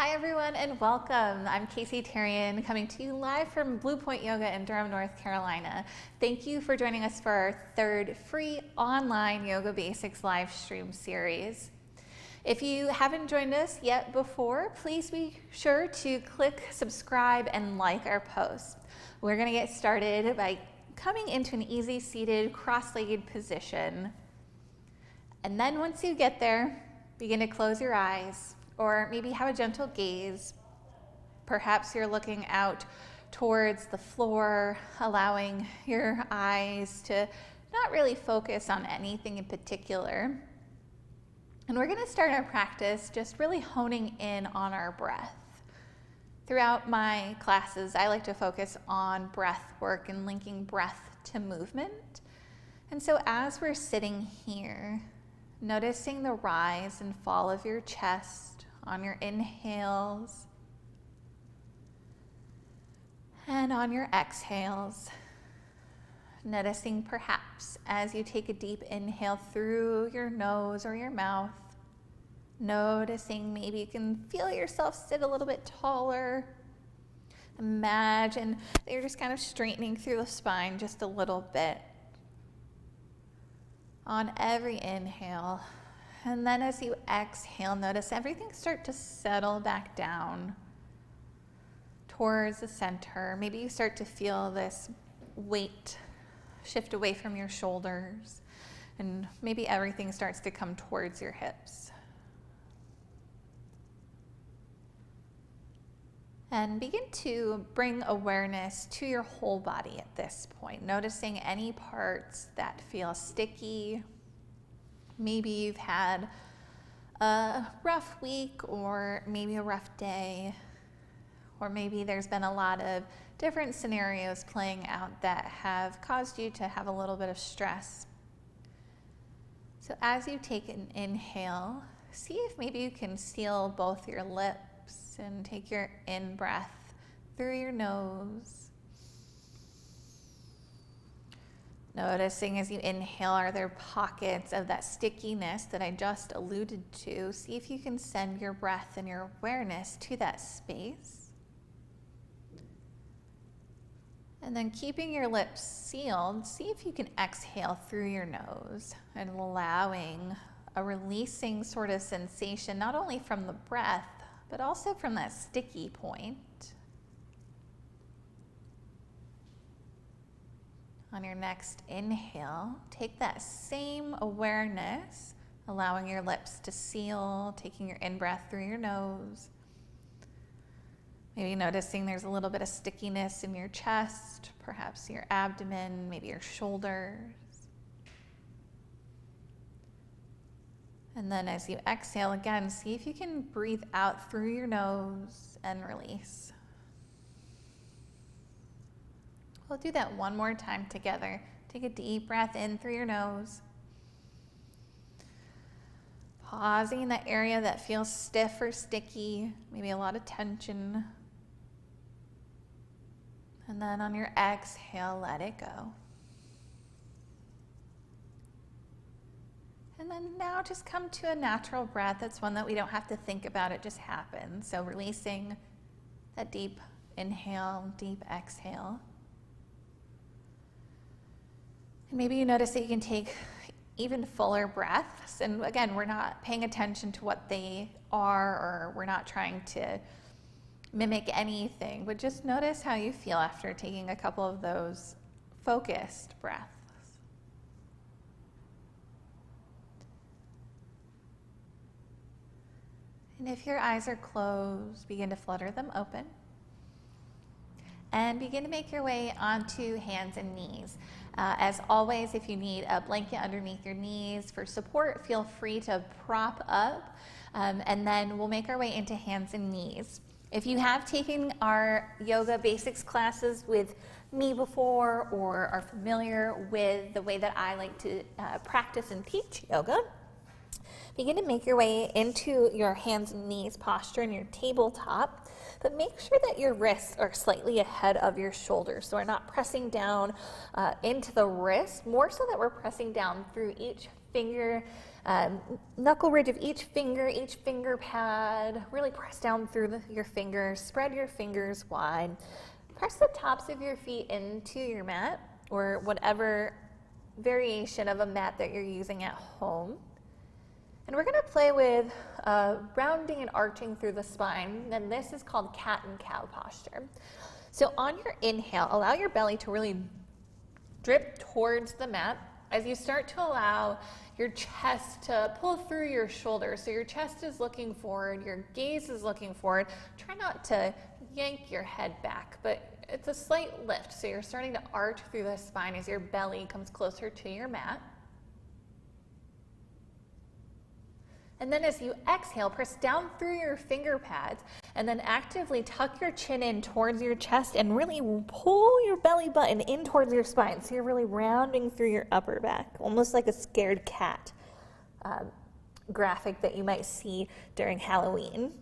Hi everyone and welcome. I'm Casey Tarian coming to you live from Blue Point Yoga in Durham, North Carolina. Thank you for joining us for our third free online Yoga Basics live stream series. If you haven't joined us yet before, please be sure to click subscribe and like our posts. We're going to get started by coming into an easy seated cross-legged position. And then once you get there, begin to close your eyes. Or maybe have a gentle gaze. Perhaps you're looking out towards the floor, allowing your eyes to not really focus on anything in particular. And we're going to start our practice just really honing in on our breath. Throughout my classes, I like to focus on breath work and linking breath to movement. And so as we're sitting here, noticing the rise and fall of your chest, on your inhales and on your exhales. Noticing perhaps as you take a deep inhale through your nose or your mouth, noticing maybe you can feel yourself sit a little bit taller. Imagine that you're just kind of straightening through the spine just a little bit. On every inhale. And then as you exhale, notice everything start to settle back down towards the center. Maybe you start to feel this weight shift away from your shoulders, and maybe everything starts to come towards your hips. And begin to bring awareness to your whole body at this point, noticing any parts that feel sticky. Maybe you've had a rough week or maybe a rough day, or maybe there's been a lot of different scenarios playing out that have caused you to have a little bit of stress. So as you take an inhale, see if maybe you can seal both your lips and take your in-breath through your nose. Noticing as you inhale, are there pockets of that stickiness that I just alluded to? See if you can send your breath and your awareness to that space. And then keeping your lips sealed, see if you can exhale through your nose and allowing a releasing sort of sensation, not only from the breath, but also from that sticky point. On your next inhale, take that same awareness, allowing your lips to seal, taking your in-breath through your nose. Maybe noticing there's a little bit of stickiness in your chest, perhaps your abdomen, maybe your shoulders. And then as you exhale again, see if you can breathe out through your nose and release. We'll do that one more time together. Take a deep breath in through your nose. Pausing in that area that feels stiff or sticky, maybe a lot of tension. And then on your exhale, let it go. And then now just come to a natural breath. That's one that we don't have to think about, it just happens. So releasing that deep inhale, deep exhale. And maybe you notice that you can take even fuller breaths. And again, we're not paying attention to what they are, or we're not trying to mimic anything, but just notice how you feel after taking a couple of those focused breaths. And if your eyes are closed, begin to flutter them open. And begin to make your way onto hands and knees. As always, if you need a blanket underneath your knees for support, feel free to prop up, and then we'll make our way into hands and knees. If you have taken our yoga basics classes with me before, or are familiar with the way that I like to practice and teach yoga, begin to make your way into your hands and knees posture in your tabletop. But make sure that your wrists are slightly ahead of your shoulders. So we're not pressing down into the wrist, more so that we're pressing down through each finger Knuckle ridge of each finger pad. Really press down through your fingers. Spread your fingers wide. Press the tops of your feet into your mat or whatever variation of a mat that you're using at home. And we're going to play with rounding and arching through the spine, and this is called cat and cow posture. So on your inhale, allow your belly to really drip towards the mat as you start to allow your chest to pull through your shoulders. So your chest is looking forward, your gaze is looking forward. Try not to yank your head back, but it's a slight lift. So you're starting to arch through the spine as your belly comes closer to your mat. And then as you exhale, press down through your finger pads and then actively tuck your chin in towards your chest and really pull your belly button in towards your spine. So you're really rounding through your upper back, almost like a scared cat graphic that you might see during Halloween.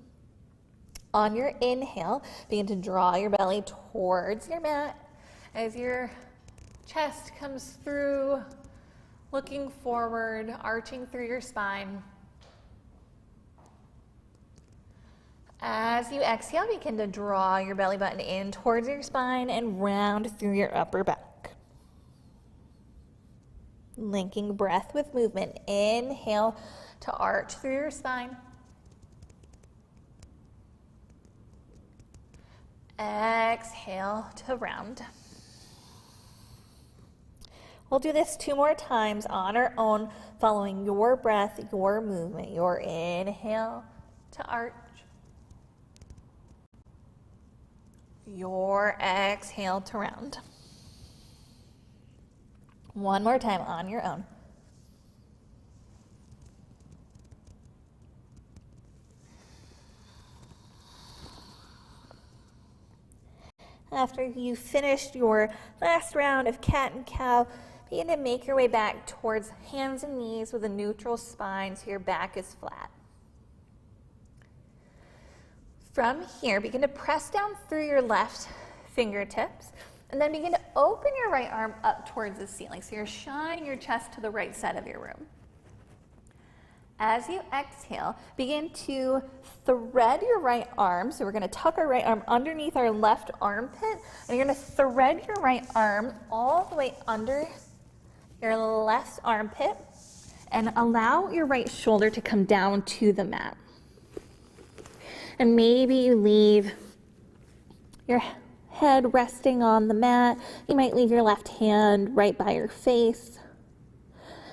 On your inhale, begin to draw your belly towards your mat as your chest comes through, looking forward, arching through your spine. As you exhale, begin to draw your belly button in towards your spine and round through your upper back. Linking breath with movement. Inhale to arch through your spine. Exhale to round. We'll do this 2 more times on our own, following your breath, your movement. Your inhale to arch. Your exhale to round. One more time on your own. After you've finished your last round of cat and cow, begin to make your way back towards hands and knees with a neutral spine so your back is flat. From here, begin to press down through your left fingertips and then begin to open your right arm up towards the ceiling. So you're shining your chest to the right side of your room. As you exhale, begin to thread your right arm. So we're going to tuck our right arm underneath our left armpit, and you're going to thread your right arm all the way under your left armpit and allow your right shoulder to come down to the mat. And maybe you leave your head resting on the mat. You might leave your left hand right by your face.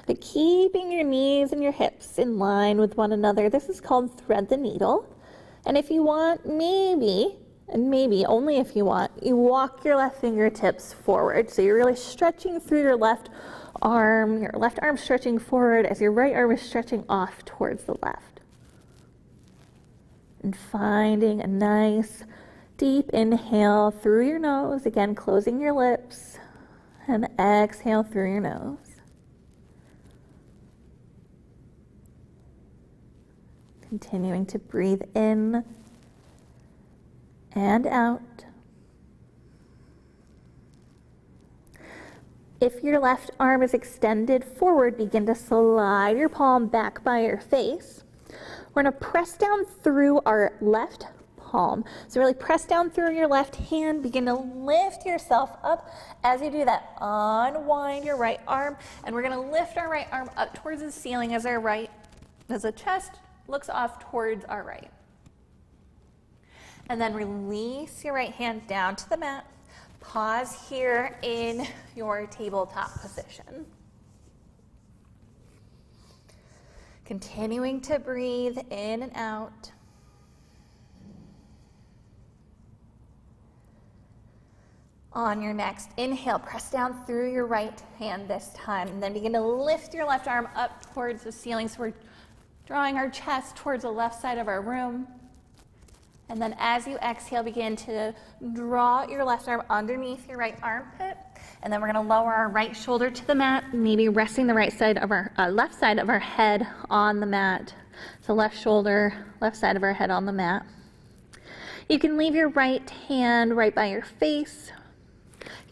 But keeping your knees and your hips in line with one another. This is called thread the needle. And if you want, maybe, and maybe only if you want, you walk your left fingertips forward. So you're really stretching through your left arm stretching forward as your right arm is stretching off towards the left. And finding a nice deep inhale through your nose, again closing your lips, and exhale through your nose. Continuing to breathe in and out. If your left arm is extended forward, begin to slide your palm back by your face. We're going to press down through our left palm. So really press down through your left hand. Begin to lift yourself up. As you do that, unwind your right arm. And we're going to lift our right arm up towards the ceiling as the chest looks off towards our right. And then release your right hand down to the mat. Pause here in your tabletop position. Continuing to breathe in and out. On your next inhale, press down through your right hand this time, and then begin to lift your left arm up towards the ceiling. So we're drawing our chest towards the left side of our room. And then as you exhale, begin to draw your left arm underneath your right armpit. And then we're going to lower our right shoulder to the mat, maybe resting the right side of our left side of our head on the mat. So left shoulder, left side of our head on the mat. You can leave your right hand right by your face.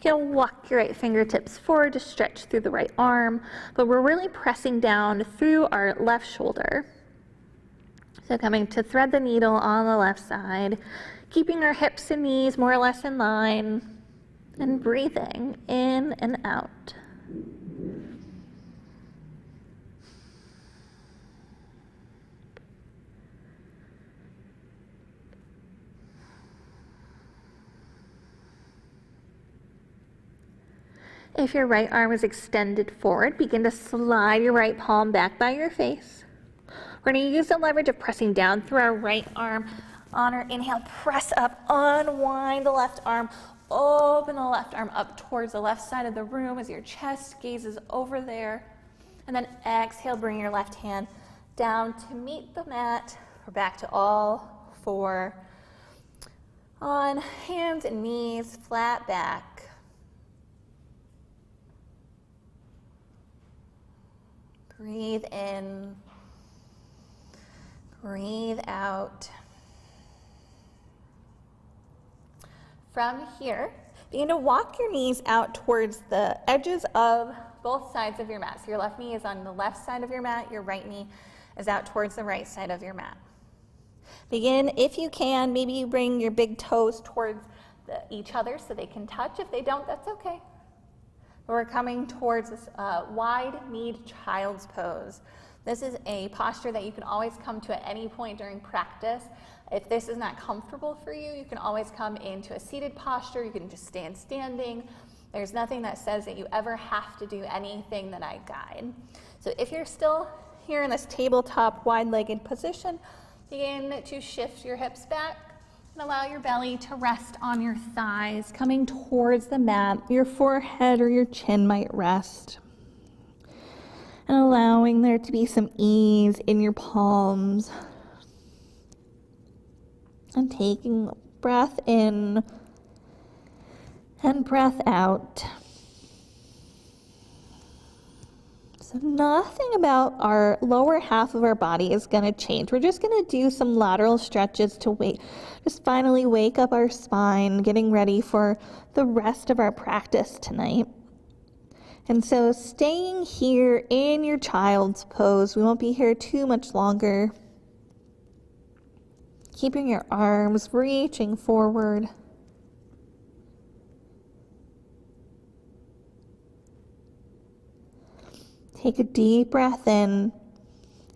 You can walk your right fingertips forward to stretch through the right arm, but we're really pressing down through our left shoulder. So coming to thread the needle on the left side, keeping our hips and knees more or less in line, and breathing in and out. If your right arm is extended forward, begin to slide your right palm back by your face. We're going to use the leverage of pressing down through our right arm. On our inhale, press up, unwind the left arm, open the left arm up towards the left side of the room as your chest gazes over there. And then exhale, bring your left hand down to meet the mat. We're back to all four. On hands and knees, flat back. Breathe in, breathe out. From here, begin to walk your knees out towards the edges of both sides of your mat. So your left knee is on the left side of your mat, your right knee is out towards the right side of your mat. Begin, if you can, maybe you bring your big toes towards each other so they can touch. If they don't, that's okay. We're coming towards this wide-kneed child's pose. This is a posture that you can always come to at any point during practice. If this is not comfortable for you, you can always come into a seated posture. You can just stand standing. There's nothing that says that you ever have to do anything that I guide. So if you're still here in this tabletop wide-legged position, begin to shift your hips back. And allow your belly to rest on your thighs, coming towards the mat. Your forehead or your chin might rest. And allowing there to be some ease in your palms. And taking a breath in and breath out. So nothing about our lower half of our body is going to change. We're just going to do some lateral stretches to just finally wake up our spine, getting ready for the rest of our practice tonight. And so staying here in your child's pose, we won't be here too much longer. Keeping your arms reaching forward. Take a deep breath in.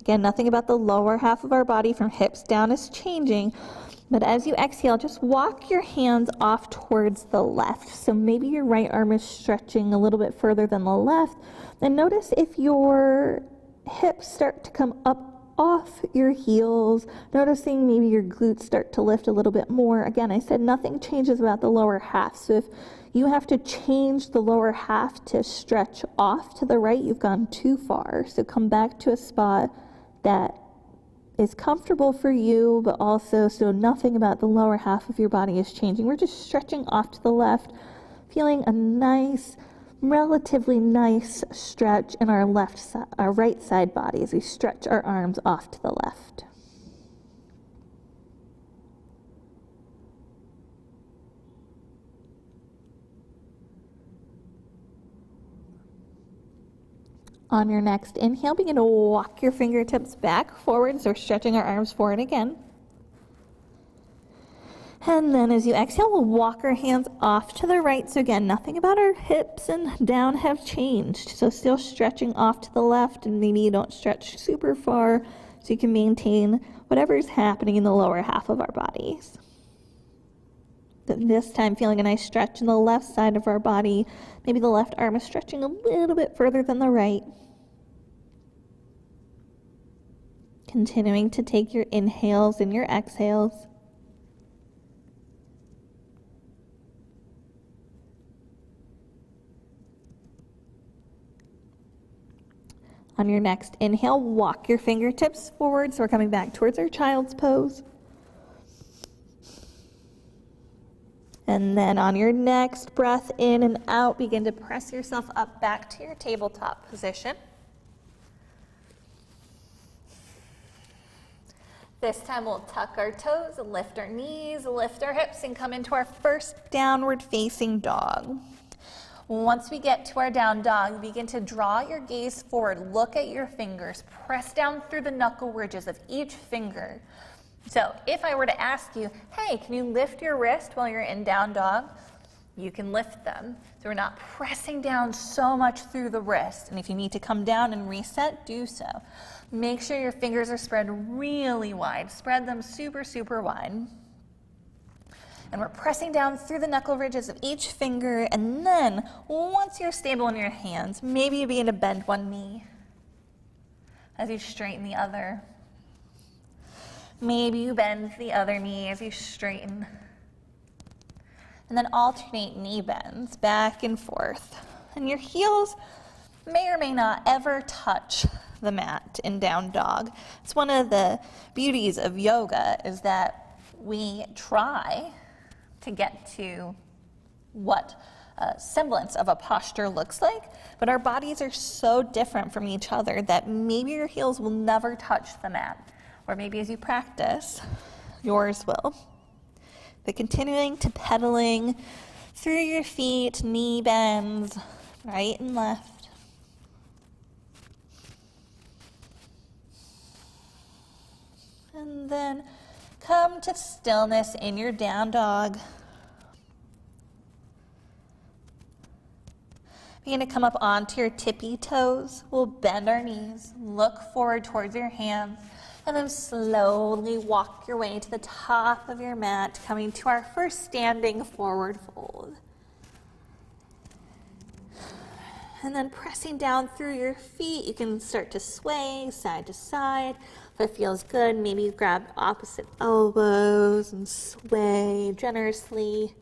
Again, nothing about the lower half of our body from hips down is changing. But as you exhale, just walk your hands off towards the left. So maybe your right arm is stretching a little bit further than the left. And notice if your hips start to come up off your heels, noticing maybe your glutes start to lift a little bit more. Again, I said nothing changes about the lower half. So if you have to change the lower half to stretch off to the right, you've gone too far. So come back to a spot that is comfortable for you, but also so nothing about the lower half of your body is changing. We're just stretching off to the left, feeling a nice, relatively nice stretch in our right side body as we stretch our arms off to the left. On your next inhale, begin to walk your fingertips back forward, so we're stretching our arms forward again. And then as you exhale, we'll walk our hands off to the right. So again, nothing about our hips and down have changed. So still stretching off to the left, and maybe you don't stretch super far so you can maintain whatever's happening in the lower half of our bodies. But this time feeling a nice stretch in the left side of our body. Maybe the left arm is stretching a little bit further than the right. Continuing to take your inhales and your exhales. On your next inhale, walk your fingertips forward. So we're coming back towards our child's pose. And then on your next breath in and out, begin to press yourself up back to your tabletop position. This time we'll tuck our toes, lift our knees, lift our hips, and come into our first downward facing dog. Once we get to our down dog, begin to draw your gaze forward. Look at your fingers. Press down through the knuckle ridges of each finger. So if I were to ask you, hey, can you lift your wrist while you're in down dog? You can lift them. So we're not pressing down so much through the wrist. And if you need to come down and reset, do so. Make sure your fingers are spread really wide. Spread them super, super wide. And we're pressing down through the knuckle ridges of each finger. And then once you're stable in your hands, maybe you begin to bend one knee as you straighten the other. Maybe you bend the other knee as you straighten. And then alternate knee bends back and forth. And your heels may or may not ever touch the mat in down dog. It's one of the beauties of yoga is that we try to get to what a semblance of a posture looks like, but our bodies are so different from each other that maybe your heels will never touch the mat, or maybe as you practice, yours will. But continuing to pedaling through your feet, knee bends, right and left. And then come to stillness in your down dog. Begin to come up onto your tippy toes. We'll bend our knees, look forward towards your hands, and then slowly walk your way to the top of your mat, coming to our first standing forward fold. And then pressing down through your feet, you can start to sway side to side. If it feels good, maybe grab opposite elbows and sway generously.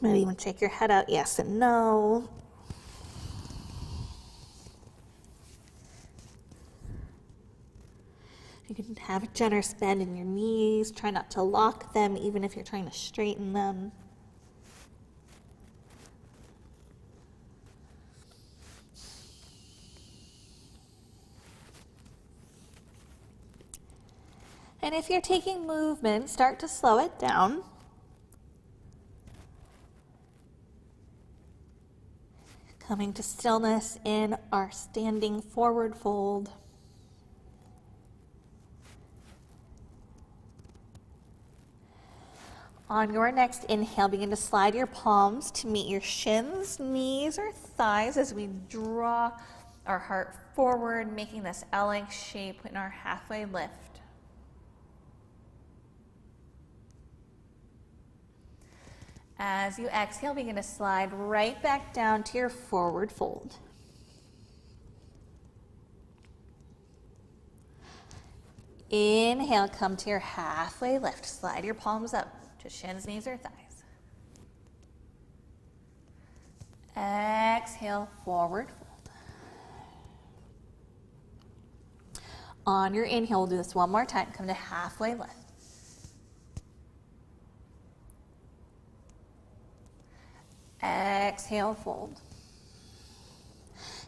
Maybe even shake your head out, yes and no. You can have a generous bend in your knees. Try not to lock them, even if you're trying to straighten them. And if you're taking movement, start to slow it down. Coming to stillness in our standing forward fold. On your next inhale, begin to slide your palms to meet your shins, knees, or thighs as we draw our heart forward, making this L-like shape in our halfway lift. As you exhale, begin to slide right back down to your forward fold. Inhale, come to your halfway lift. Slide your palms up to shins, knees, or thighs. Exhale, forward fold. On your inhale, we'll do this one more time. Come to halfway lift. Exhale, fold.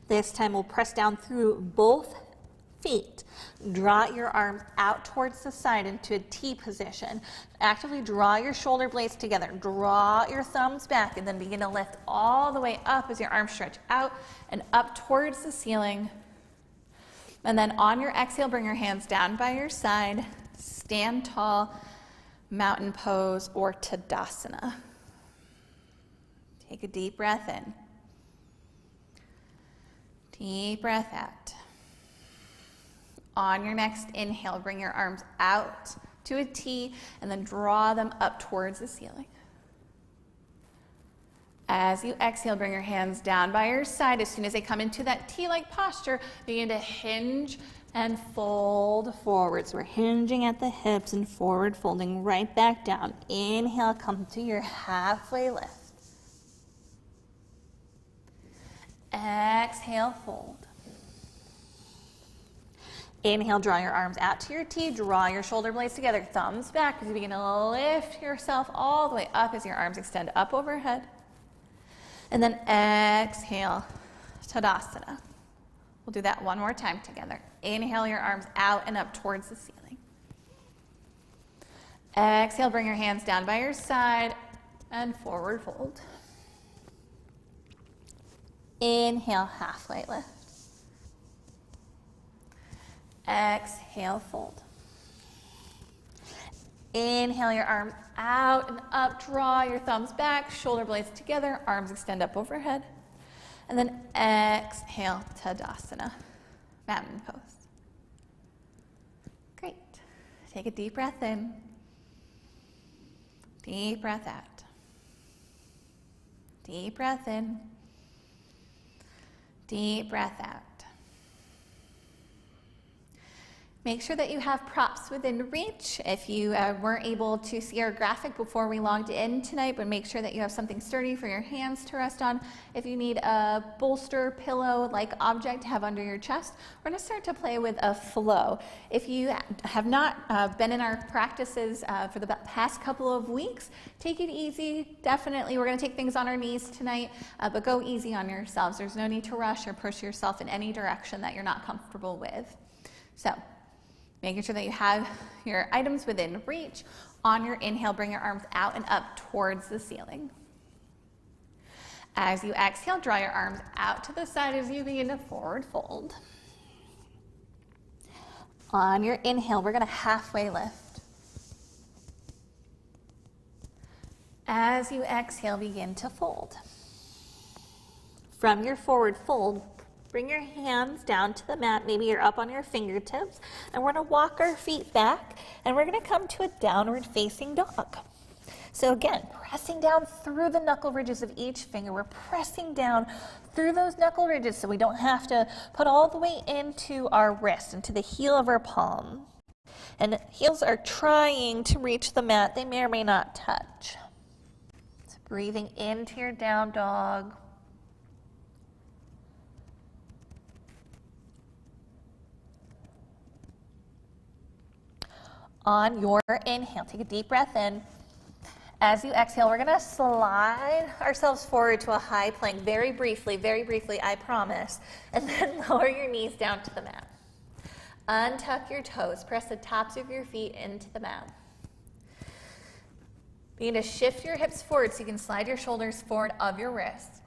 This time we'll press down through both feet. Draw your arms out towards the side into a T position. Actively draw your shoulder blades together. Draw your thumbs back and then begin to lift all the way up as your arms stretch out and up towards the ceiling. And then on your exhale, bring your hands down by your side. Stand tall, mountain pose, or Tadasana. Take a deep breath in. Deep breath out. On your next inhale, bring your arms out to a T and then draw them up towards the ceiling. As you exhale, bring your hands down by your side. As soon as they come into that T-like posture, begin to hinge and fold forward. So we're hinging at the hips and forward folding right back down. Inhale, come to your halfway lift. Exhale, fold. Inhale, draw your arms out to your T, draw your shoulder blades together, thumbs back as you begin to lift yourself all the way up as your arms extend up overhead. And then exhale, Tadasana. We'll do that one more time together. Inhale your arms out and up towards the ceiling. Exhale, bring your hands down by your side and forward fold. Inhale, halfway lift. Exhale, fold. Inhale your arms out and up, draw your thumbs back, shoulder blades together, arms extend up overhead. And then exhale, Tadasana, mountain pose. Great. Take a deep breath in. Deep breath out. Deep breath in. Deep breath out. Make sure that you have props within reach. If you weren't able to see our graphic before we logged in tonight, but make sure that you have something sturdy for your hands to rest on. If you need a bolster, pillow-like object to have under your chest, we're going to start to play with a flow. If you have not been in our practices for the past couple of weeks, take it easy. Definitely, we're going to take things on our knees tonight, but go easy on yourselves. There's no need to rush or push yourself in any direction that you're not comfortable with. So, making sure that you have your items within reach. On your inhale, bring your arms out and up towards the ceiling. As you exhale, draw your arms out to the side as you begin to forward fold. On your inhale, we're going to halfway lift. As you exhale, begin to fold. From your forward fold, bring your hands down to the mat. Maybe you're up on your fingertips. And we're going to walk our feet back. And we're going to come to a downward facing dog. So again, pressing down through the knuckle ridges of each finger. We're pressing down through those knuckle ridges so we don't have to put all the way into our wrist, into the heel of our palm. And heels are trying to reach the mat. They may or may not touch. So breathing into your down dog. On your inhale, take a deep breath in. As you exhale, we're going to slide ourselves forward to a high plank very briefly, I promise. And then lower your knees down to the mat. Untuck your toes. Press the tops of your feet into the mat. Begin to shift your hips forward so you can slide your shoulders forward of your wrists.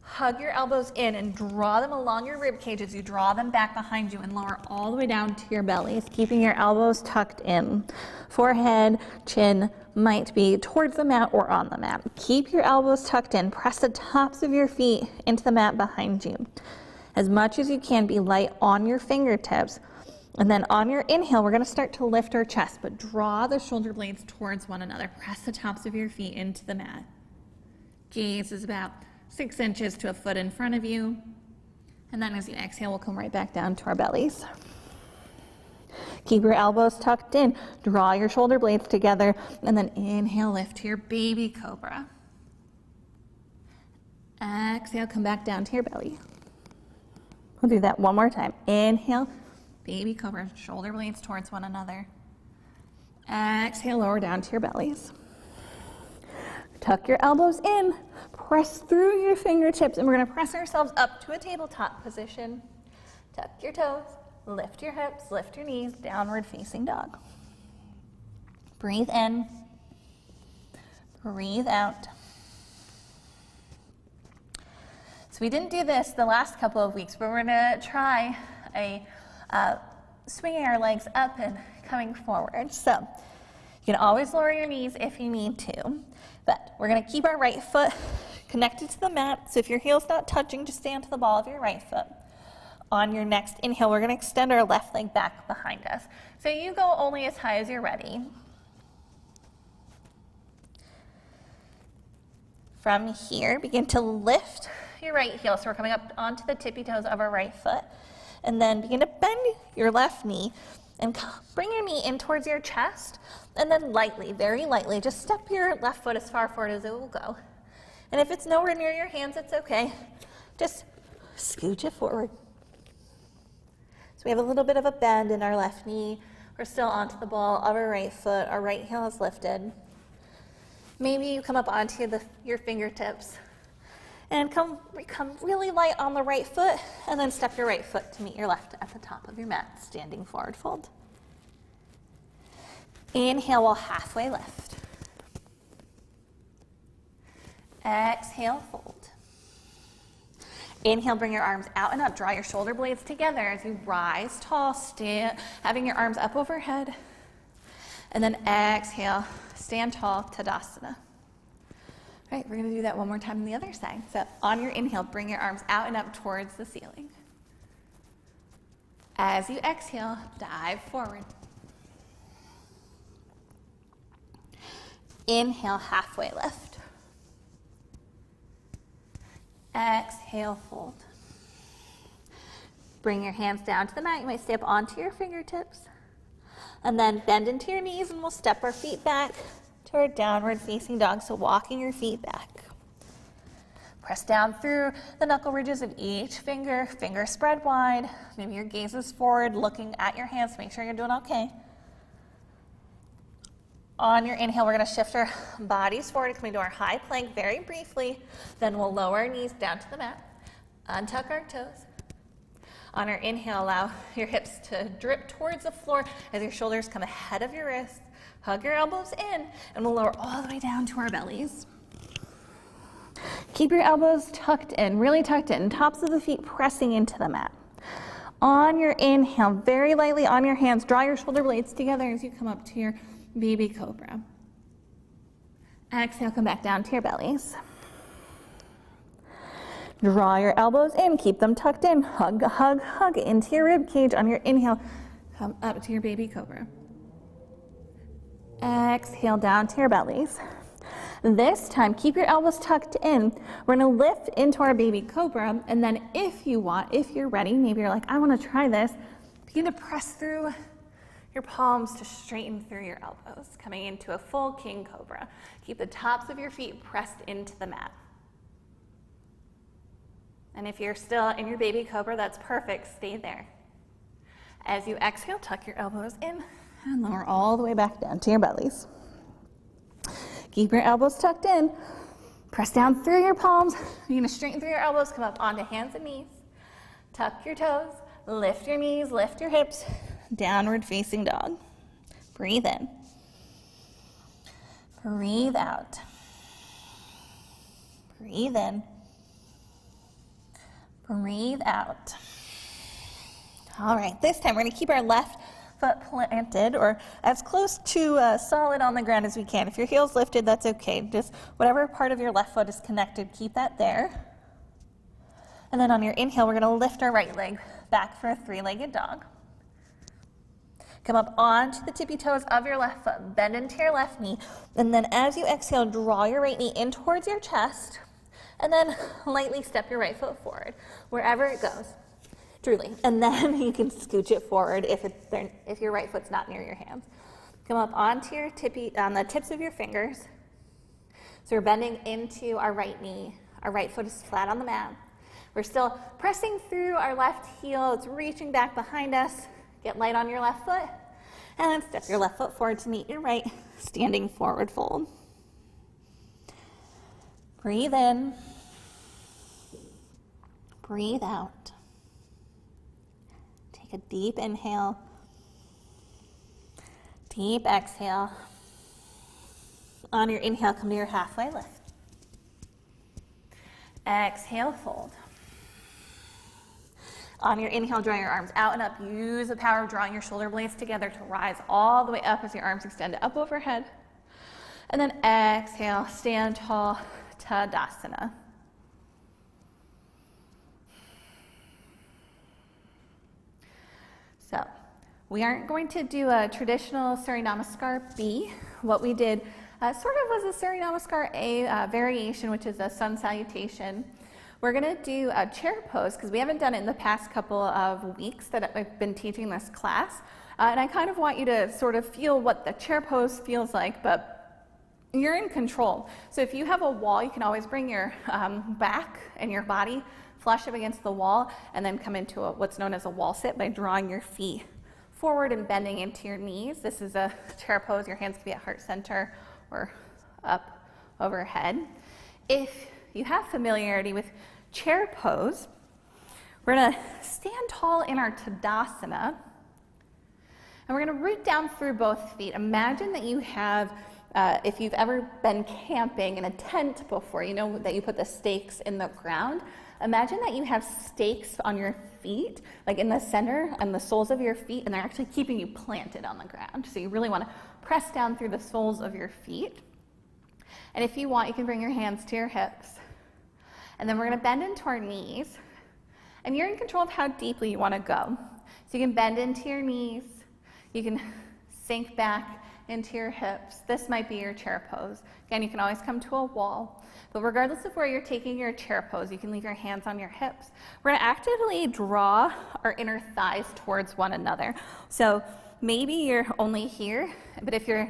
Hug your elbows in and draw them along your rib cage as you draw them back behind you and lower all the way down to your bellies, keeping your elbows tucked in. Forehead, chin might be towards the mat or on the mat. Keep your elbows tucked in. Press the tops of your feet into the mat behind you. As much as you can, be light on your fingertips. And then on your inhale, we're going to start to lift our chest, but draw the shoulder blades towards one another. Press the tops of your feet into the mat. Gaze is about 6 inches to a foot in front of you. And then as you exhale, we'll come right back down to our bellies. Keep your elbows tucked in. Draw your shoulder blades together. And then inhale, lift to your baby cobra. Exhale, come back down to your belly. We'll do that one more time. Inhale, baby cobra, shoulder blades towards one another. Exhale, lower down to your bellies. Tuck your elbows in, press through your fingertips, and we're going to press ourselves up to a tabletop position. Tuck your toes, lift your hips, lift your knees, downward facing dog. Breathe in, breathe out. So we didn't do this the last couple of weeks, but we're going to try swinging our legs up and coming forward. So you can always lower your knees if you need to. But we're going to keep our right foot connected to the mat. So if your heel's not touching, just stand to the ball of your right foot. On your next inhale, we're going to extend our left leg back behind us. So you go only as high as you're ready. From here, begin to lift your right heel. So we're coming up onto the tippy toes of our right foot. And then begin to bend your left knee and bring your knee in towards your chest. And then lightly, very lightly, just step your left foot as far forward as it will go. And if it's nowhere near your hands, it's okay. Just scooch it forward. So we have a little bit of a bend in our left knee. We're still onto the ball of our right foot. Our right heel is lifted. Maybe you come up onto your fingertips and come really light on the right foot, and then step your right foot to meet your left at the top of your mat, standing forward fold. Inhale, we'll halfway lift. Exhale, fold. Inhale, bring your arms out and up. Draw your shoulder blades together as you rise tall, stand, having your arms up overhead. And then exhale, stand tall, Tadasana. All right, we're gonna do that one more time on the other side. So on your inhale, bring your arms out and up towards the ceiling. As you exhale, dive forward. Inhale, halfway lift. Exhale, fold. Bring your hands down to the mat. You might step onto your fingertips. And then bend into your knees, and we'll step our feet back to our downward facing dog. So walking your feet back. Press down through the knuckle ridges of each finger. Fingers spread wide. Maybe your gaze is forward, looking at your hands. Make sure you're doing okay. On your inhale, we're going to shift our bodies forward, coming to our high plank very briefly. Then we'll lower our knees down to the mat. Untuck our toes. On our inhale, allow your hips to drip towards the floor as your shoulders come ahead of your wrists. Hug your elbows in, and we'll lower all the way down to our bellies. Keep your elbows tucked in, really tucked in, tops of the feet pressing into the mat. On your inhale, very lightly on your hands, draw your shoulder blades together as you come up to your baby cobra. Exhale, come back down to your bellies. Draw your elbows in, keep them tucked in. Hug, hug, hug into your rib cage. On your inhale, come up to your baby cobra. Exhale, down to your bellies. This time, keep your elbows tucked in. We're gonna lift into our baby cobra, and then if you want, if you're ready, maybe you're like, I wanna try this, begin to press through your palms to straighten through your elbows, coming into a full king cobra. Keep the tops of your feet pressed into the mat. And if you're still in your baby cobra, that's perfect, stay there. As you exhale, tuck your elbows in and lower all the way back down to your bellies. Keep your elbows tucked in. Press down through your palms. You're gonna straighten through your elbows, come up onto hands and knees. Tuck your toes, lift your knees, lift your hips. Downward facing dog. Breathe in. Breathe out. Breathe in. Breathe out. All right, this time we're gonna keep our left foot planted or as close to solid on the ground as we can. If your heel's lifted, that's okay. Just whatever part of your left foot is connected, keep that there. And then on your inhale, we're gonna lift our right leg back for a three-legged dog. Come up onto the tippy toes of your left foot, bend into your left knee, and then as you exhale, draw your right knee in towards your chest, and then lightly step your right foot forward, wherever it goes, truly. And then you can scooch it forward if your right foot's not near your hands. Come up onto your on the tips of your fingers. So we're bending into our right knee. Our right foot is flat on the mat. We're still pressing through our left heel. It's reaching back behind us. Get light on your left foot, and then step your left foot forward to meet your right, standing forward fold. Breathe in. Breathe out. Take a deep inhale. Deep exhale. On your inhale, come to your halfway lift. Exhale, fold. On your inhale, draw your arms out and up. Use the power of drawing your shoulder blades together to rise all the way up as your arms extend up overhead. And then exhale, stand tall, Tadasana. So we aren't going to do a traditional Surya Namaskar B. What we did sort of was a Surya Namaskar A variation, which is a sun salutation. We're gonna do a chair pose because we haven't done it in the past couple of weeks that I've been teaching this class. And I kind of want you to sort of feel what the chair pose feels like, but you're in control. So if you have a wall, you can always bring your back and your body flush up against the wall and then come into what's known as a wall sit by drawing your feet forward and bending into your knees. This is a chair pose. Your hands can be at heart center or up overhead. If you have familiarity with chair pose, we're gonna stand tall in our Tadasana, And we're going to root down through both feet. Imagine that you have, if you've ever been camping in a tent before, you know that you put the stakes in the ground. Imagine that you have stakes on your feet, like in the center and the soles of your feet, and they're actually keeping you planted on the ground. So you really want to press down through the soles of your feet. And if you want, you can bring your hands to your hips. And then we're going to bend into our knees. And you're in control of how deeply you want to go. So you can bend into your knees. You can sink back into your hips. This might be your chair pose. Again, you can always come to a wall. But regardless of where you're taking your chair pose, you can leave your hands on your hips. We're going to actively draw our inner thighs towards one another. So maybe you're only here, but if your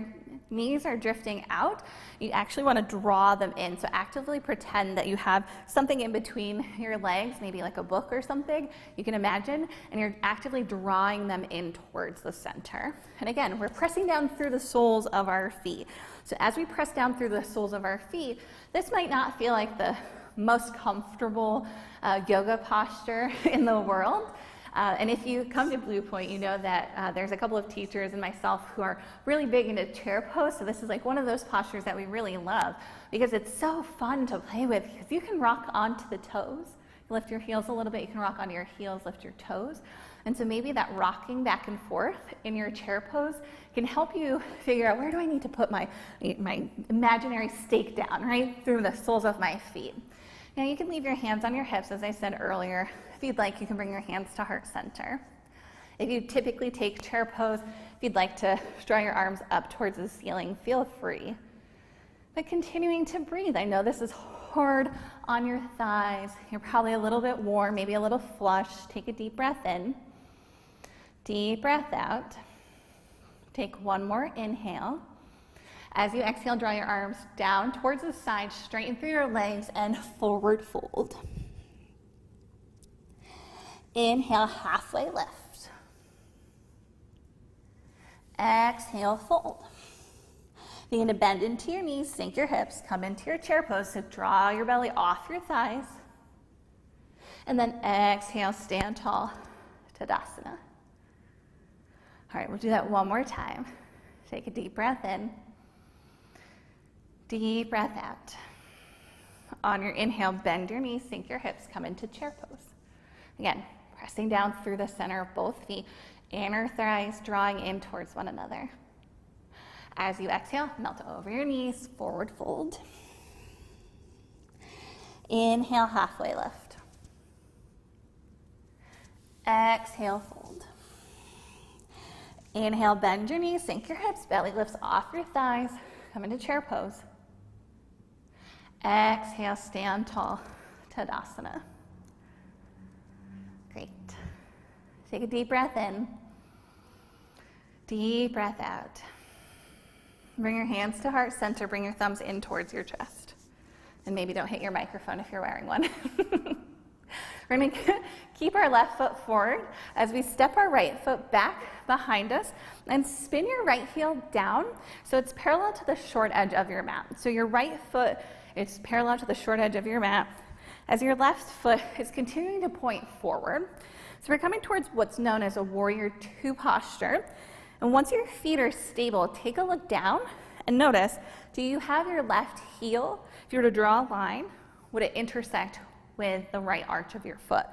knees are drifting out, you actually want to draw them in. So actively pretend that you have something in between your legs, maybe like a book or something you can imagine, and you're actively drawing them in towards the center. And again, we're pressing down through the soles of our feet. So as we press down through the soles of our feet, this might not feel like the most comfortable yoga posture in the world. And if you come to Blue Point, you know that there's a couple of teachers and myself who are really big into chair pose. So this is like one of those postures that we really love because it's so fun to play with because you can rock onto the toes. You lift your heels a little bit, you can rock onto your heels, lift your toes. And so maybe that rocking back and forth in your chair pose can help you figure out where do I need to put my imaginary stake down, right? Through the soles of my feet. Now you can leave your hands on your hips, as I said earlier. If you'd like, you can bring your hands to heart center. If you typically take chair pose, if you'd like to draw your arms up towards the ceiling, feel free. But continuing to breathe. I know this is hard on your thighs. You're probably a little bit warm, maybe a little flushed. Take a deep breath in. Deep breath out. Take one more inhale. As you exhale, draw your arms down towards the side, straighten through your legs, and forward fold. Inhale, halfway lift. Exhale, fold. Begin to bend into your knees, sink your hips, come into your chair pose, so draw your belly off your thighs. And then exhale, stand tall, Tadasana. All right, we'll do that one more time. Take a deep breath in. Deep breath out. On your inhale, bend your knees, sink your hips, come into chair pose. Again, pressing down through the center of both feet, inner thighs drawing in towards one another. As you exhale, melt over your knees, forward fold. Inhale, halfway lift. Exhale, fold. Inhale, bend your knees, sink your hips, belly lifts off your thighs, come into chair pose. Exhale, stand tall, Tadasana. Great. Take a deep breath in. Deep breath out. Bring your hands to heart center, bring your thumbs in towards your chest. And maybe don't hit your microphone if you're wearing one. We're going to keep our left foot forward as we step our right foot back behind us and spin your right heel down so it's parallel to the short edge of your mat. So your right foot is parallel to the short edge of your mat as your left foot is continuing to point forward. So we're coming towards what's known as a warrior two posture. And once your feet are stable, take a look down and notice, do you have your left heel, if you were to draw a line, would it intersect with the right arch of your foot?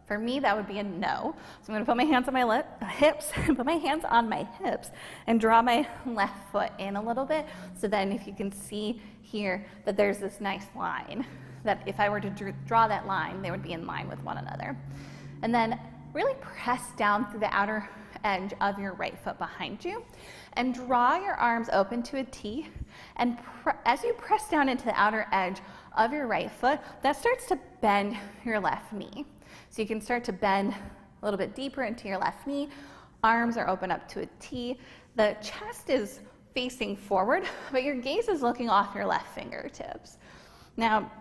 For me, that would be a no. So I'm going to put my hands on my hips, put my hands on my hips, and draw my left foot in a little bit. So then if you can see here that there's this nice line, that if I were to draw that line, they would be in line with one another. And then really press down through the outer edge of your right foot behind you and draw your arms open to a T. And as you press down into the outer edge of your right foot, that starts to bend your left knee. So you can start to bend a little bit deeper into your left knee. Arms are open up to a T. The chest is facing forward, but your gaze is looking off your left fingertips. Now,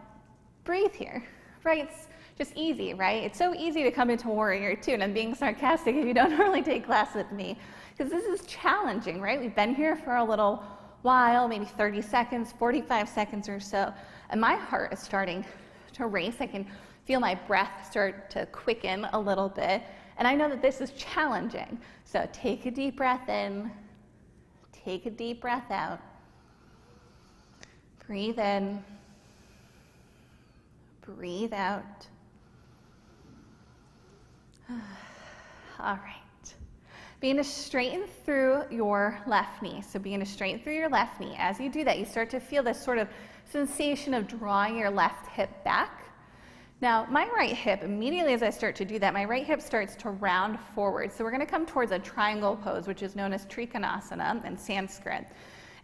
breathe here, right? It's just easy, right? It's so easy to come into warrior two, and I'm being sarcastic if you don't normally take class with me, because this is challenging, right? We've been here for a little while, maybe 30 seconds, 45 seconds or so, and my heart is starting to race. I can feel my breath start to quicken a little bit And I know that this is challenging. So take a deep breath in, take a deep breath out. Breathe in, breathe out. All right. Begin to straighten through your left knee. So begin to straighten through your left knee. As you do that, you start to feel this sort of sensation of drawing your left hip back. Now, my right hip, immediately as I start to do that, my right hip starts to round forward. So we're going to come towards a triangle pose, which is known as Triconasana in Sanskrit.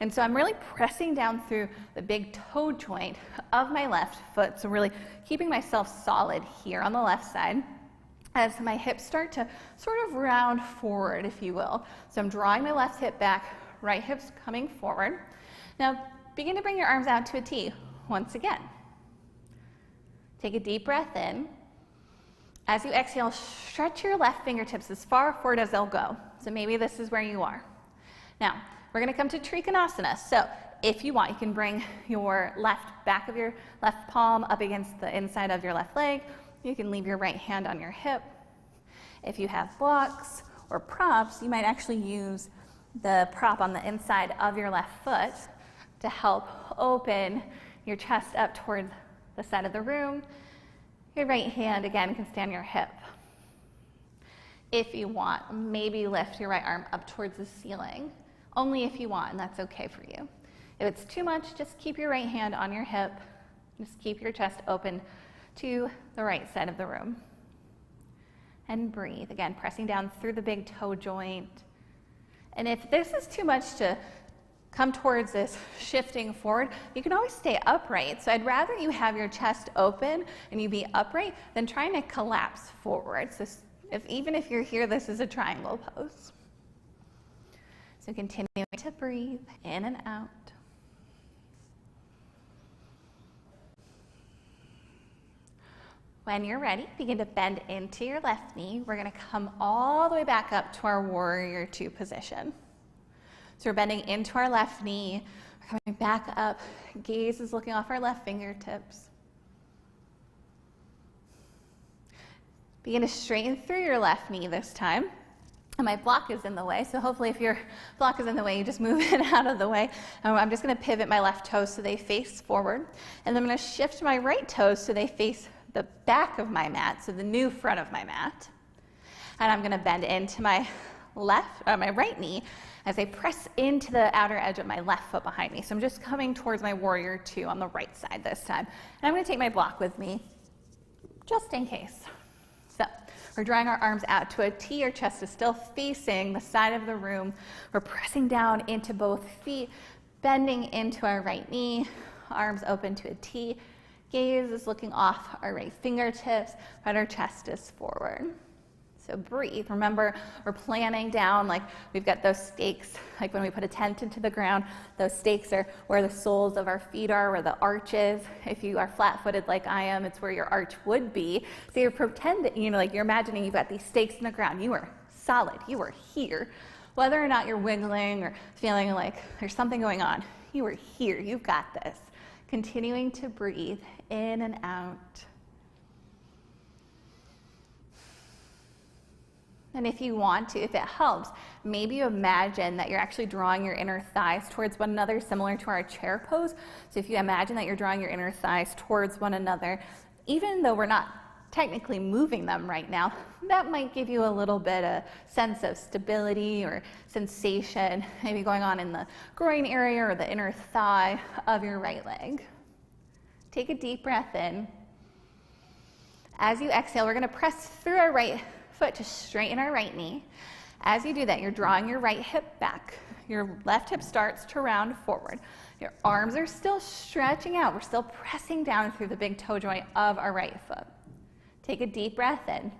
And so I'm really pressing down through the big toe joint of my left foot. So really keeping myself solid here on the left side as my hips start to sort of round forward, if you will. So I'm drawing my left hip back, right hip's coming forward. Now begin to bring your arms out to a T once again. Take a deep breath in. As you exhale, stretch your left fingertips as far forward as they'll go. So maybe this is where you are. Now, we're going to come to Triconasana. So if you want, you can bring your back of your left palm up against the inside of your left leg. You can leave your right hand on your hip. If you have blocks or props, you might actually use the prop on the inside of your left foot to help open your chest up toward the side of the room. Your right hand, again, can stand your hip. If you want, maybe lift your right arm up towards the ceiling. Only if you want, and that's okay for you. If it's too much, just keep your right hand on your hip. Just keep your chest open to the right side of the room. And breathe. Again, pressing down through the big toe joint. And if this is too much to come towards this shifting forward, you can always stay upright. So I'd rather you have your chest open and you be upright than trying to collapse forward. So even if you're here, this is a triangle pose. So continuing to breathe in and out. When you're ready, begin to bend into your left knee. We're going to come all the way back up to our warrior two position. So we're bending into our left knee, we're coming back up, gaze is looking off our left fingertips. Begin to straighten through your left knee this time. And my block is in the way, so hopefully if your block is in the way, you just move it out of the way. I'm just going to pivot my left toes so they face forward. And then I'm going to shift my right toes so they face the back of my mat, so the new front of my mat. And I'm going to bend into my right knee as I press into the outer edge of my left foot behind me. So I'm just coming towards my warrior two on the right side this time. And I'm going to take my block with me, just in case. So we're drawing our arms out to a T. Our chest is still facing the side of the room. We're pressing down into both feet, bending into our right knee, arms open to a T. Gaze is looking off our right fingertips, but our chest is forward. So breathe. Remember, we're planning down like we've got those stakes, like when we put a tent into the ground, those stakes are where the soles of our feet are, where the arch is. If you are flat-footed like I am, it's where your arch would be. So you're pretending, like you're imagining you've got these stakes in the ground. You are solid. You are here. Whether or not you're wiggling or feeling like there's something going on, you are here. You've got this. Continuing to breathe in and out. And if you want to, if it helps, maybe you imagine that you're actually drawing your inner thighs towards one another, similar to our chair pose. So if you imagine that you're drawing your inner thighs towards one another, even though we're not technically moving them right now, that might give you a little bit of sense of stability or sensation, maybe going on in the groin area or the inner thigh of your right leg. Take a deep breath in. As you exhale, we're going to press through our right foot to straighten our right knee. As you do that, you're drawing your right hip back. Your left hip starts to round forward. Your arms are still stretching out. We're still pressing down through the big toe joint of our right foot. Take a deep breath in.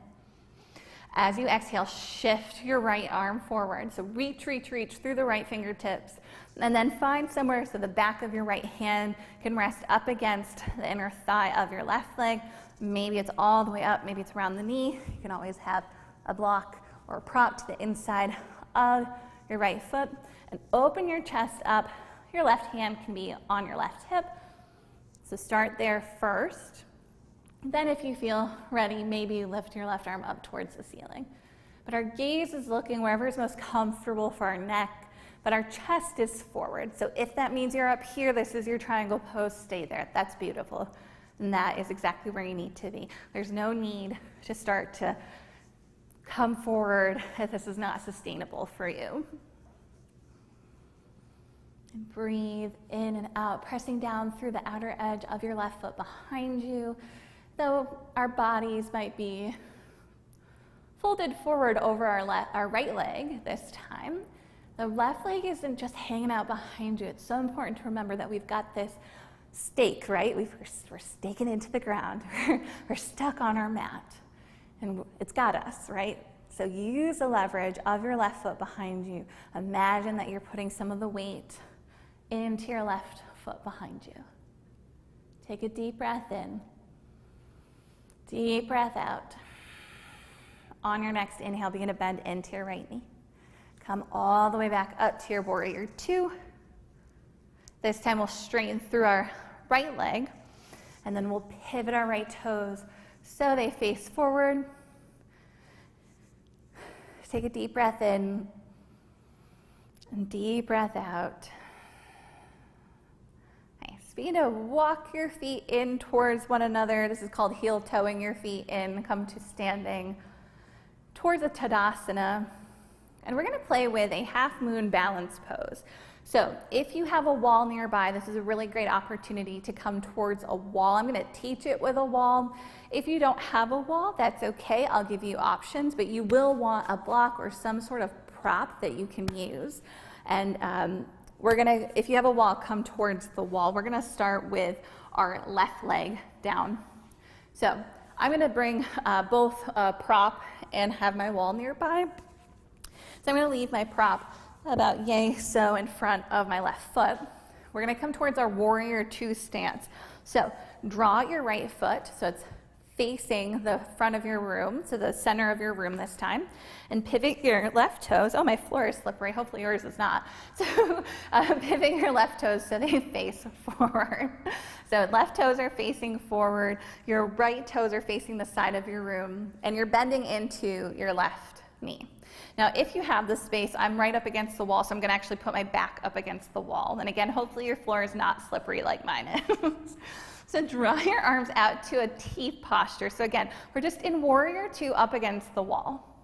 As you exhale, shift your right arm forward. So reach through the right fingertips. And then find somewhere so the back of your right hand can rest up against the inner thigh of your left leg. Maybe it's all the way up, maybe it's around the knee. You can always have a block or a prop to the inside of your right foot. And open your chest up. Your left hand can be on your left hip. So start there first. Then if you feel ready, maybe you lift your left arm up towards the ceiling. But our gaze is looking wherever is most comfortable for our neck, but our chest is forward. So if that means you're up here, this is your triangle pose, stay there. That's beautiful. And that is exactly where you need to be. There's no need to start to come forward if this is not sustainable for you. And breathe in and out, pressing down through the outer edge of your left foot behind you. Though our bodies might be folded forward over our right leg this time, the left leg isn't just hanging out behind you. It's so important to remember that we've got this stake, right? We're staking into the ground. We're stuck on our mat, and it's got us, right? So use the leverage of your left foot behind you. Imagine that you're putting some of the weight into your left foot behind you. Take a deep breath in. Deep breath out. On your next inhale, begin to bend into your right knee. Come all the way back up to your warrior two. This time we'll straighten through our right leg, and then we'll pivot our right toes so they face forward. Take a deep breath in and deep breath out. Nice. Begin to walk your feet in towards one another. This is called heel toeing your feet in. Come to standing towards a Tadasana. And we're going to play with a half moon balance pose. So if you have a wall nearby, this is a really great opportunity to come towards a wall. I'm going to teach it with a wall. If you don't have a wall, that's okay. I'll give you options, but you will want a block or some sort of prop that you can use. And if you have a wall, come towards the wall. We're going to start with our left leg down. So I'm going to bring both a prop and have my wall nearby. So I'm going to leave my prop about so in front of my left foot. We're going to come towards our warrior two stance. So draw out your right foot so it's facing the front of your room, so the center of your room this time, and pivot your left toes. Oh, my floor is slippery. Hopefully yours is not. So pivot your left toes so they face forward. So left toes are facing forward. Your right toes are facing the side of your room, and you're bending into your left knee. Now, if you have the space, I'm right up against the wall, so I'm going to actually put my back up against the wall. And again, hopefully your floor is not slippery like mine is. So draw your arms out to a T posture. So again, we're just in warrior two up against the wall.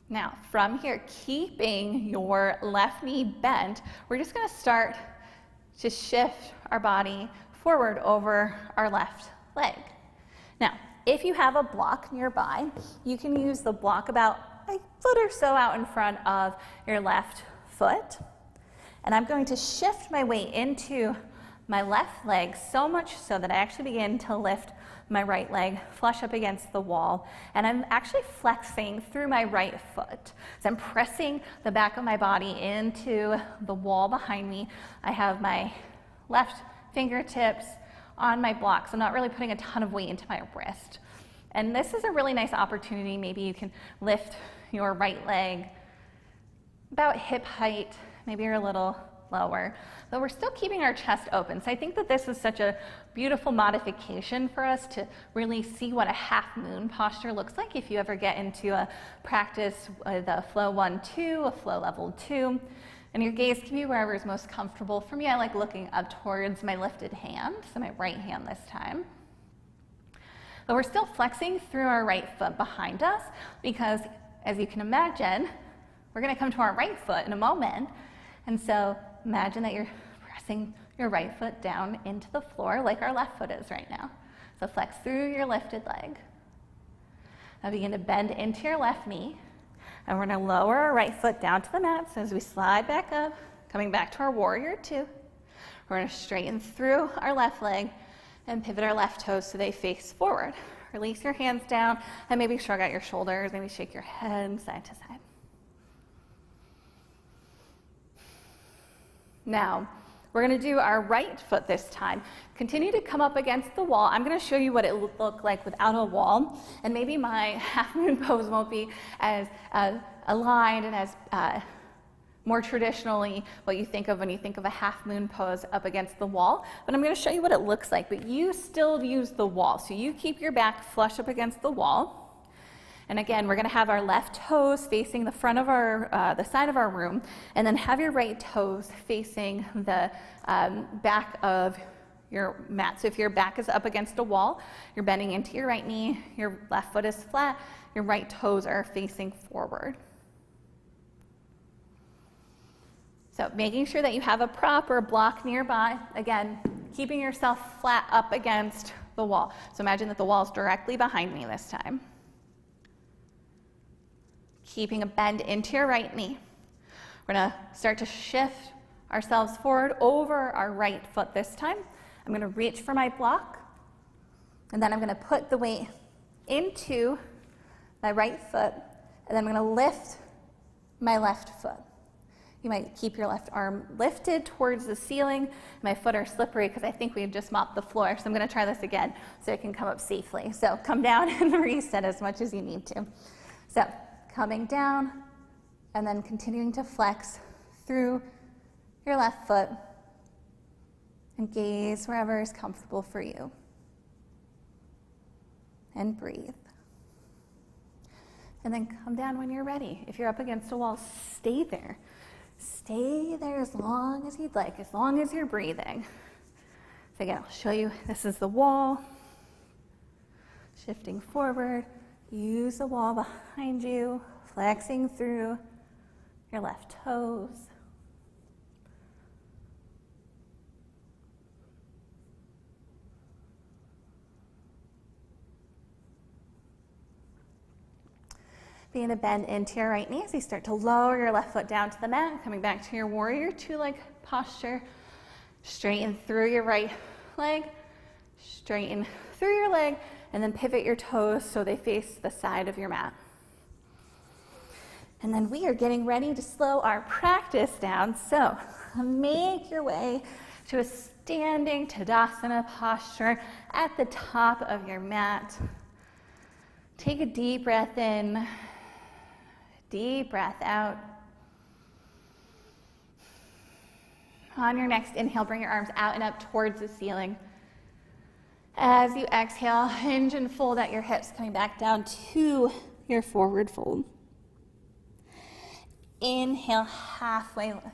Now, from here, keeping your left knee bent, we're just going to start to shift our body forward over our left leg. Now, if you have a block nearby, you can use the block about a foot or so out in front of your left foot. And I'm going to shift my weight into my left leg so much so that I actually begin to lift my right leg flush up against the wall. And I'm actually flexing through my right foot. So I'm pressing the back of my body into the wall behind me. I have my left fingertips on my block, so I'm not really putting a ton of weight into my wrist. And this is a really nice opportunity. Maybe you can lift your right leg about hip height, maybe you're a little lower, but we're still keeping our chest open. So I think that this is such a beautiful modification for us to really see what a half moon posture looks like if you ever get into a practice with a flow 1-2, a flow level 2. And your gaze can be wherever is most comfortable. For me, I like looking up towards my lifted hand, so my right hand this time. But we're still flexing through our right foot behind us because, as you can imagine, we're going to come to our right foot in a moment. And so imagine that you're pressing your right foot down into the floor like our left foot is right now. So flex through your lifted leg. Now begin to bend into your left knee. And we're going to lower our right foot down to the mat. So as we slide back up, coming back to our warrior two, we're going to straighten through our left leg and pivot our left toes so they face forward. Release your hands down and maybe shrug out your shoulders, maybe shake your head side to side. Now, we're going to do our right foot this time. Continue to come up against the wall. I'm going to show you what it would look like without a wall. And maybe my half moon pose won't be as aligned and as more traditionally what you think of when you think of a half moon pose up against the wall. But I'm going to show you what it looks like, but you still use the wall. So you keep your back flush up against the wall. And again, we're going to have our left toes facing the front of the side of our room, and then have your right toes facing the back of your mat. So if your back is up against a wall, you're bending into your right knee, your left foot is flat, your right toes are facing forward. So making sure that you have a prop or a block nearby, again, keeping yourself flat up against the wall. So imagine that the wall is directly behind me this time. Keeping a bend into your right knee. We're going to start to shift ourselves forward over our right foot this time. I'm going to reach for my block, and then I'm going to put the weight into my right foot, and then I'm going to lift my left foot. You might keep your left arm lifted towards the ceiling. My foot are slippery because I think we just mopped the floor, so I'm going to try this again so it can come up safely. So come down and reset as much as you need to. So coming down and then continuing to flex through your left foot and gaze wherever is comfortable for you. And breathe. And then come down when you're ready. If you're up against a wall, stay there. Stay there as long as you'd like, as long as you're breathing. So again, I'll show you, this is the wall. Shifting forward, use the wall behind you, flexing through your left toes. Begin to bend into your right knee as you start to lower your left foot down to the mat, coming back to your warrior two-leg posture. Straighten through your right leg, straighten through your leg, and then pivot your toes so they face the side of your mat. And then we are getting ready to slow our practice down. So make your way to a standing Tadasana posture at the top of your mat. Take a deep breath in. Deep breath out. On your next inhale, bring your arms out and up towards the ceiling. As you exhale, hinge and fold at your hips, coming back down to your forward fold. Inhale, halfway lift.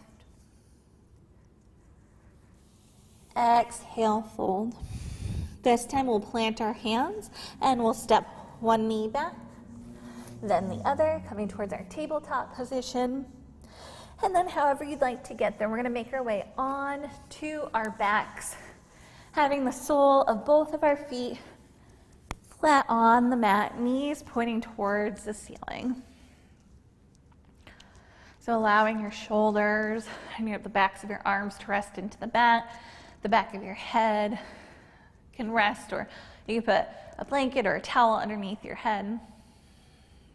Exhale, fold. This time we'll plant our hands and we'll step one knee back, then the other, coming towards our tabletop position. And then however you'd like to get there, we're going to make our way on to our backs, having the sole of both of our feet flat on the mat, knees pointing towards the ceiling. So allowing your shoulders and the backs of your arms to rest into the mat, the back of your head can rest, or you can put a blanket or a towel underneath your head.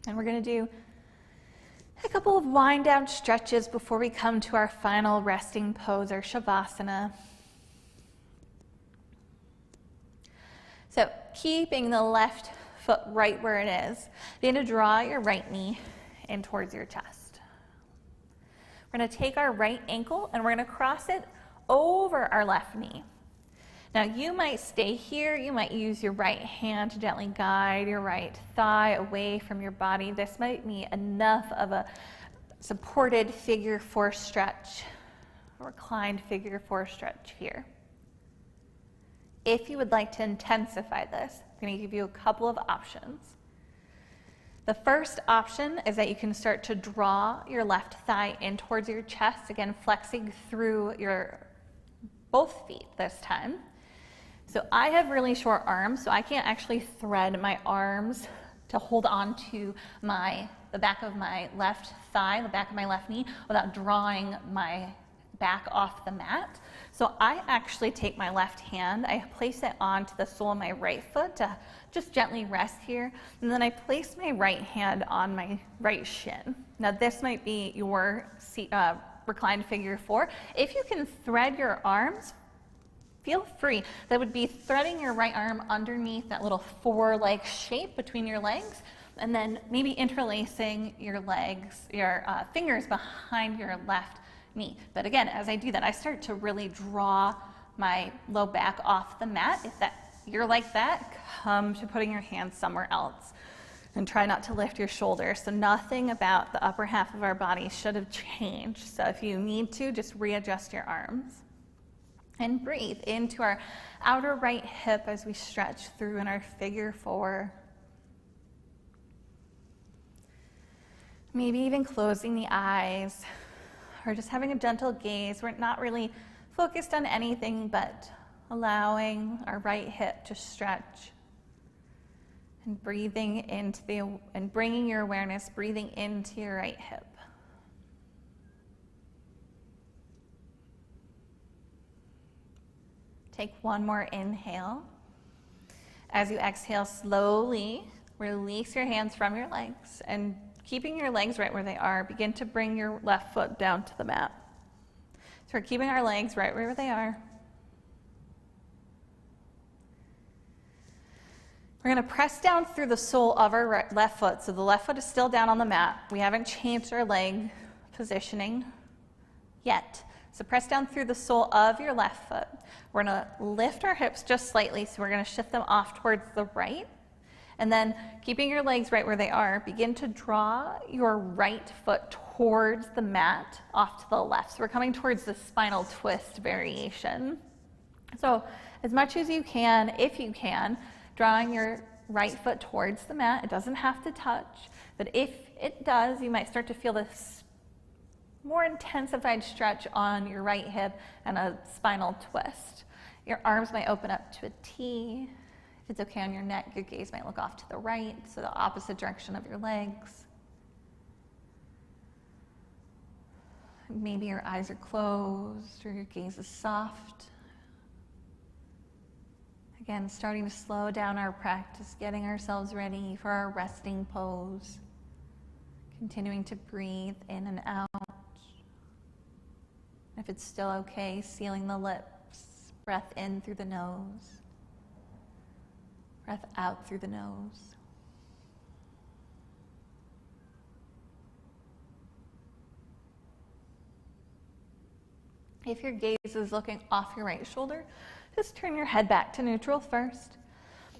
And we're going to do a couple of wind down stretches before we come to our final resting pose, or Shavasana. So keeping the left foot right where it is, you're going to draw your right knee in towards your chest. We're going to take our right ankle and we're going to cross it over our left knee. Now you might stay here, you might use your right hand to gently guide your right thigh away from your body. This might be enough of a supported figure four stretch, a reclined figure four stretch here. If you would like to intensify this, I'm going to give you a couple of options. The first option is that you can start to draw your left thigh in towards your chest, again flexing through your both feet this time. So I have really short arms, so I can't actually thread my arms to hold on to the back of my left thigh, the back of my left knee, without drawing my back off the mat. So I actually take my left hand, I place it onto the sole of my right foot to just gently rest here, and then I place my right hand on my right shin. Now this might be your reclined figure four. If you can thread your arms, feel free. That would be threading your right arm underneath that little four-leg shape between your legs, And then maybe interlacing your legs, your fingers behind your left knee. But again, as I do that, I start to really draw my low back off the mat. If you're like that, come to putting your hands somewhere else and try not to lift your shoulders. So nothing about the upper half of our body should have changed. So if you need to, just readjust your arms. And breathe into our outer right hip as we stretch through in our figure four. Maybe even closing the eyes or just having a gentle gaze. We're not really focused on anything but allowing our right hip to stretch and breathing into and bringing your awareness, breathing into your right hip. Take one more inhale. As you exhale, slowly release your hands from your legs, and keeping your legs right where they are, begin to bring your left foot down to the mat. So we're keeping our legs right where they are. We're going to press down through the sole of our left foot. So the left foot is still down on the mat. We haven't changed our leg positioning yet. So press down through the sole of your left foot. We're going to lift our hips just slightly, so we're going to shift them off towards the right. And then, keeping your legs right where they are, begin to draw your right foot towards the mat off to the left. So we're coming towards the spinal twist variation. So as much as you can, if you can, drawing your right foot towards the mat. It doesn't have to touch, but if it does, you might start to feel this more intensified stretch on your right hip and a spinal twist. Your arms might open up to a T. If it's okay on your neck, your gaze might look off to the right, so the opposite direction of your legs. Maybe your eyes are closed or your gaze is soft. Again, starting to slow down our practice, getting ourselves ready for our resting pose. Continuing to breathe in and out. If it's still okay, sealing the lips, breath in through the nose, breath out through the nose. If your gaze is looking off your right shoulder, just turn your head back to neutral first.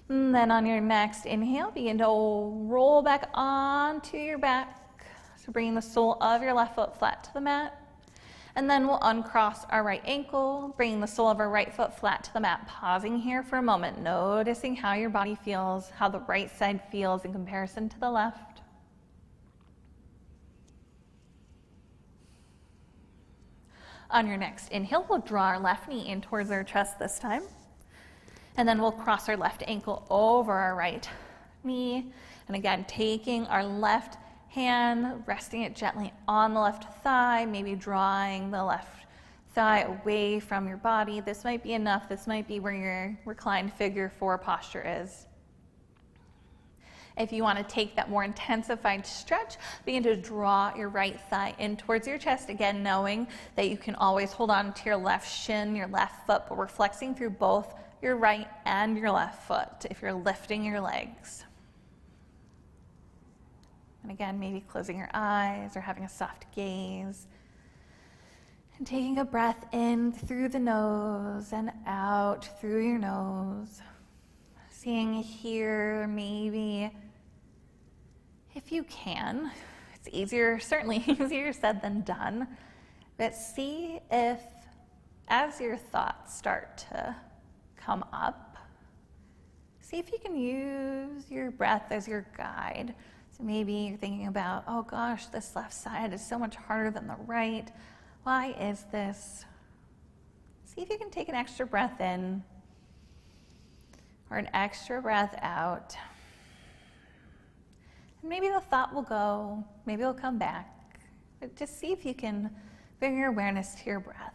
And then on your next inhale, begin to roll back onto your back. So bringing the sole of your left foot flat to the mat. And then we'll uncross our right ankle, bringing the sole of our right foot flat to the mat. Pausing here for a moment, noticing how your body feels, how the right side feels in comparison to the left. On your next inhale, we'll draw our left knee in towards our chest this time. And then we'll cross our left ankle over our right knee. And again, taking our left hand, resting it gently on the left thigh, maybe drawing the left thigh away from your body. This might be enough. This might be where your reclined figure four posture is. If you want to take that more intensified stretch, begin to draw your right thigh in towards your chest, again knowing that you can always hold on to your left shin, your left foot, but we're flexing through both your right and your left foot if you're lifting your legs. And again, maybe closing your eyes or having a soft gaze. And taking a breath in through the nose and out through your nose. Seeing here, maybe, if you can, it's easier, certainly easier said than done, but see if, as your thoughts start to come up, see if you can use your breath as your guide. So maybe you're thinking about, oh gosh, this left side is so much harder than the right. Why is this? See if you can take an extra breath in or an extra breath out. And maybe the thought will go, maybe it'll come back. But just see if you can bring your awareness to your breath.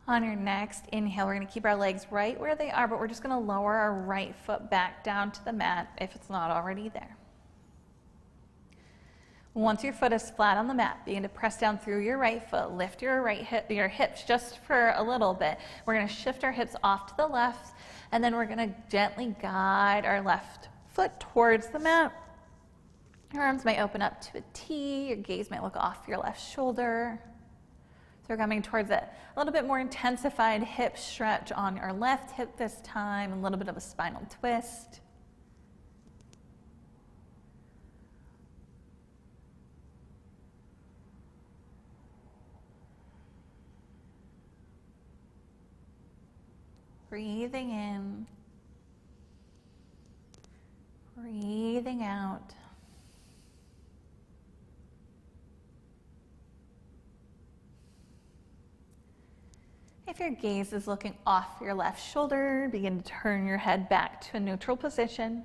On your next inhale, we're going to keep our legs right where they are, but we're just going to lower our right foot back down to the mat if it's not already there. Once your foot is flat on the mat, begin to press down through your right foot. Lift your your hips just for a little bit. We're going to shift our hips off to the left, and then we're going to gently guide our left foot towards the mat. Your arms might open up to a T. Your gaze might look off your left shoulder. So we're coming towards a little bit more intensified hip stretch on our left hip this time, a little bit of a spinal twist. Breathing in, breathing out. If your gaze is looking off your left shoulder, begin to turn your head back to a neutral position.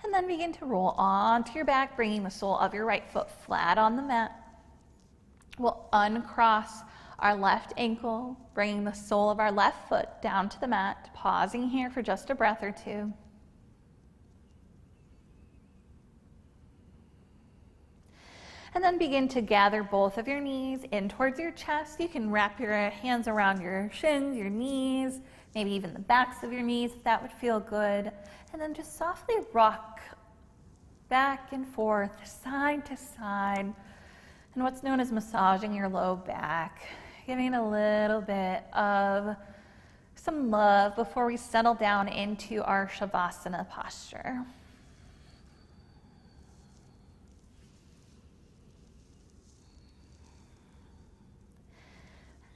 And then begin to roll onto your back, bringing the sole of your right foot flat on the mat. We'll uncross our left ankle, bringing the sole of our left foot down to the mat, pausing here for just a breath or two. And then begin to gather both of your knees in towards your chest. You can wrap your hands around your shins, your knees, maybe even the backs of your knees if that would feel good. And then just softly rock back and forth, side to side, and what's known as massaging your low back, giving a little bit of some love before we settle down into our Shavasana posture.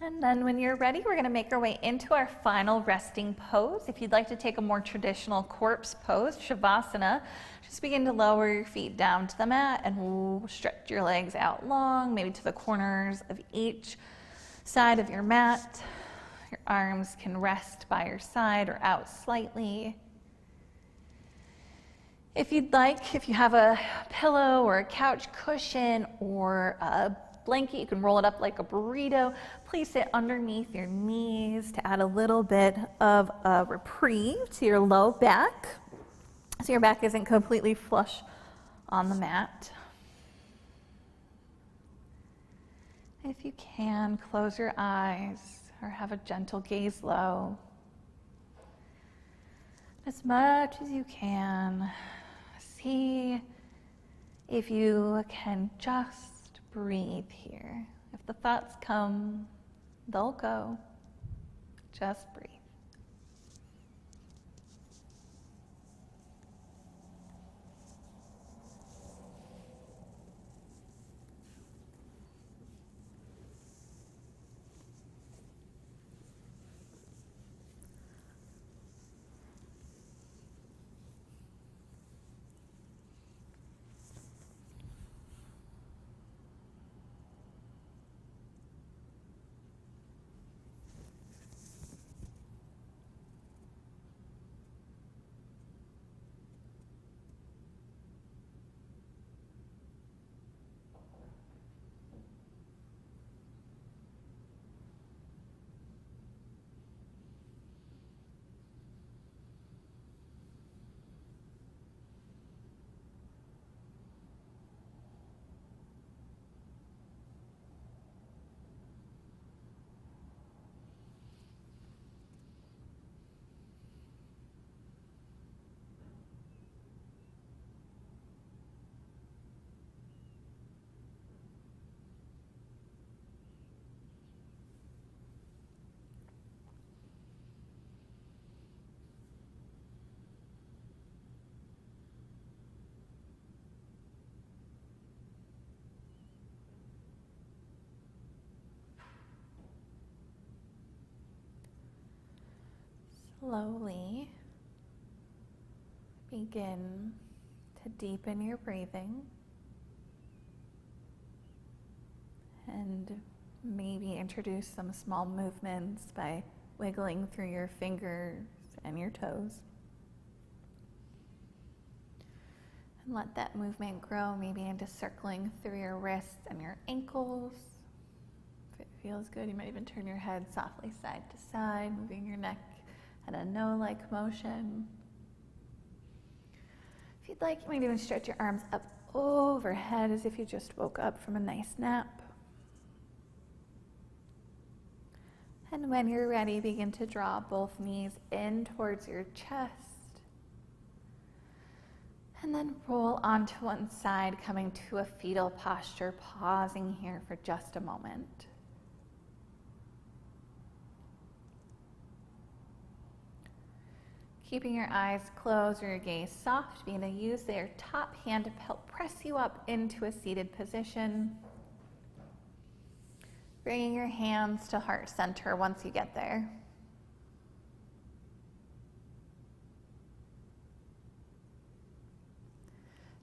And then when you're ready, we're going to make our way into our final resting pose. If you'd like to take a more traditional corpse pose, Shavasana, just begin to lower your feet down to the mat and stretch your legs out long, maybe to the corners of each side of your mat. Your arms can rest by your side or out slightly. If you'd like, if you have a pillow or a couch cushion or a blanket, you can roll it up like a burrito, place it underneath your knees to add a little bit of a reprieve to your low back, so your back isn't completely flush on the mat. If you can, close your eyes or have a gentle gaze low. As much as you can, see if you can just breathe here. If the thoughts come, they'll go. Just breathe. Slowly begin to deepen your breathing and maybe introduce some small movements by wiggling through your fingers and your toes. And let that movement grow maybe into circling through your wrists and your ankles. If it feels good, you might even turn your head softly side to side, moving your neck and a no-like motion. If you'd like, you might even stretch your arms up overhead as if you just woke up from a nice nap. And when you're ready, begin to draw both knees in towards your chest. And then roll onto one side, coming to a fetal posture, pausing here for just a moment. Keeping your eyes closed or your gaze soft, begin to use your top hand to help press you up into a seated position. Bringing your hands to heart center once you get there.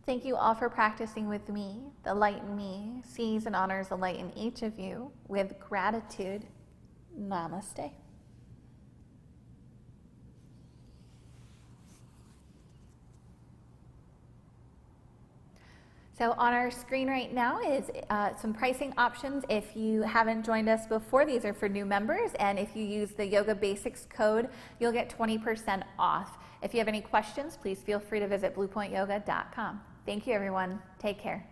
Thank you all for practicing with me. The light in me sees and honors the light in each of you. With gratitude, namaste. So on our screen right now is some pricing options. If you haven't joined us before, these are for new members. And if you use the Yoga Basics code, you'll get 20% off. If you have any questions, please feel free to visit bluepointyoga.com. Thank you, everyone. Take care.